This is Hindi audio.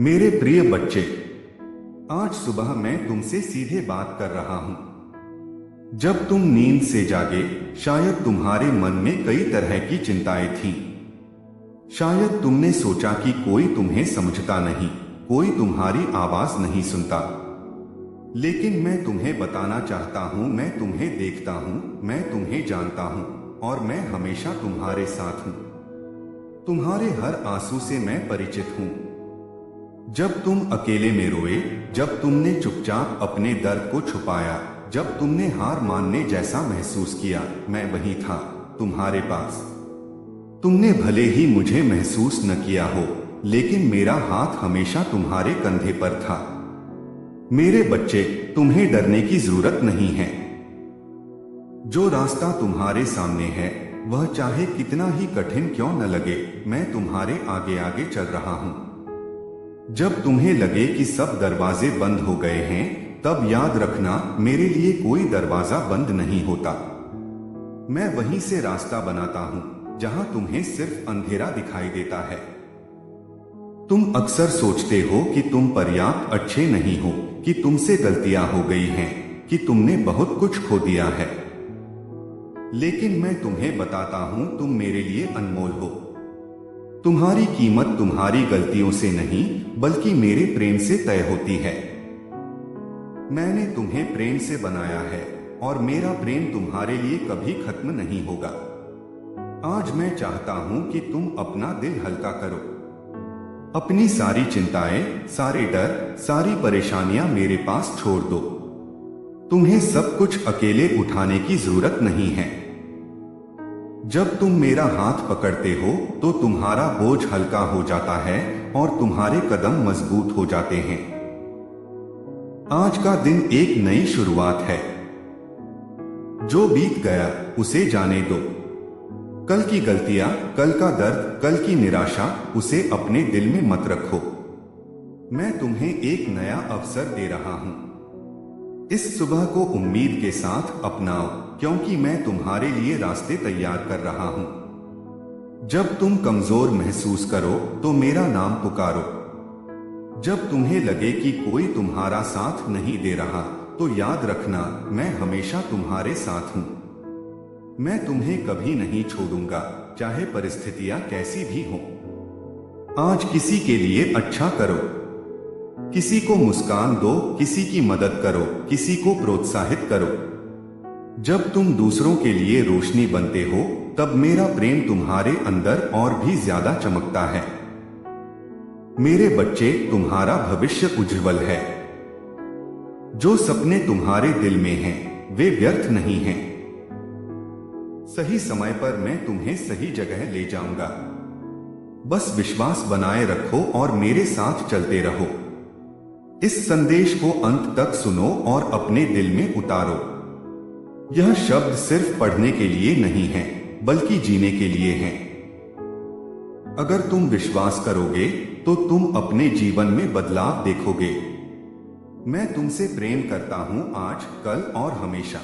मेरे प्रिय बच्चे, आज सुबह मैं तुमसे सीधे बात कर रहा हूं। जब तुम नींद से जागे, शायद तुम्हारे मन में कई तरह की चिंताएं थीं। शायद तुमने सोचा कि कोई तुम्हें समझता नहीं, कोई तुम्हारी आवाज नहीं सुनता। लेकिन मैं तुम्हें बताना चाहता हूं, मैं तुम्हें देखता हूं, मैं तुम्हें जानता हूं और मैं हमेशा तुम्हारे साथ हूं। तुम्हारे हर आंसू से मैं परिचित हूं। जब तुम अकेले में रोए, जब तुमने चुपचाप अपने दर्द को छुपाया, जब तुमने हार मानने जैसा महसूस किया, मैं वहीं था, तुम्हारे पास। तुमने भले ही मुझे महसूस न किया हो, लेकिन मेरा हाथ हमेशा तुम्हारे कंधे पर था। मेरे बच्चे, तुम्हें डरने की जरूरत नहीं है। जो रास्ता तुम्हारे सामने है, वह चाहे कितना ही कठिन क्यों न लगे, मैं तुम्हारे आगे आगे चल रहा हूं। जब तुम्हें लगे कि सब दरवाजे बंद हो गए हैं, तब याद रखना, मेरे लिए कोई दरवाजा बंद नहीं होता। मैं वहीं से रास्ता बनाता हूं जहां तुम्हें सिर्फ अंधेरा दिखाई देता है। तुम अक्सर सोचते हो कि तुम पर्याप्त अच्छे नहीं हो, कि तुमसे गलतियां हो गई हैं, कि तुमने बहुत कुछ खो दिया है। लेकिन मैं तुम्हें बताता हूं, तुम मेरे लिए अनमोल हो। तुम्हारी कीमत तुम्हारी गलतियों से नहीं, बल्कि मेरे प्रेम से तय होती है। मैंने तुम्हें प्रेम से बनाया है और मेरा प्रेम तुम्हारे लिए कभी खत्म नहीं होगा। आज मैं चाहता हूं कि तुम अपना दिल हल्का करो। अपनी सारी चिंताएं, सारे डर, सारी परेशानियां मेरे पास छोड़ दो। तुम्हें सब कुछ अकेले उठाने की जरूरत नहीं है। जब तुम मेरा हाथ पकड़ते हो तो तुम्हारा बोझ हल्का हो जाता है और तुम्हारे कदम मजबूत हो जाते हैं। आज का दिन एक नई शुरुआत है। जो बीत गया उसे जाने दो। कल की गलतियां, कल का दर्द, कल की निराशा, उसे अपने दिल में मत रखो। मैं तुम्हें एक नया अवसर दे रहा हूं। इस सुबह को उम्मीद के साथ अपनाओ, क्योंकि मैं तुम्हारे लिए रास्ते तैयार कर रहा हूं। जब तुम कमजोर महसूस करो तो मेरा नाम पुकारो। जब तुम्हें लगे कि कोई तुम्हारा साथ नहीं दे रहा, तो याद रखना, मैं हमेशा तुम्हारे साथ हूं। मैं तुम्हें कभी नहीं छोड़ूंगा, चाहे परिस्थितियां कैसी भी हों। आज किसी के लिए अच्छा करो। किसी को मुस्कान दो, किसी की मदद करो, किसी को प्रोत्साहित करो। जब तुम दूसरों के लिए रोशनी बनते हो, तब मेरा प्रेम तुम्हारे अंदर और भी ज्यादा चमकता है। मेरे बच्चे, तुम्हारा भविष्य उज्जवल है। जो सपने तुम्हारे दिल में हैं, वे व्यर्थ नहीं हैं। सही समय पर मैं तुम्हें सही जगह ले जाऊंगा। बस विश्वास बनाए रखो और मेरे साथ चलते रहो। इस संदेश को अंत तक सुनो और अपने दिल में उतारो। यह शब्द सिर्फ पढ़ने के लिए नहीं है, बल्कि जीने के लिए हैं। अगर तुम विश्वास करोगे तो तुम अपने जीवन में बदलाव देखोगे। मैं तुमसे प्रेम करता हूं, आज, कल और हमेशा।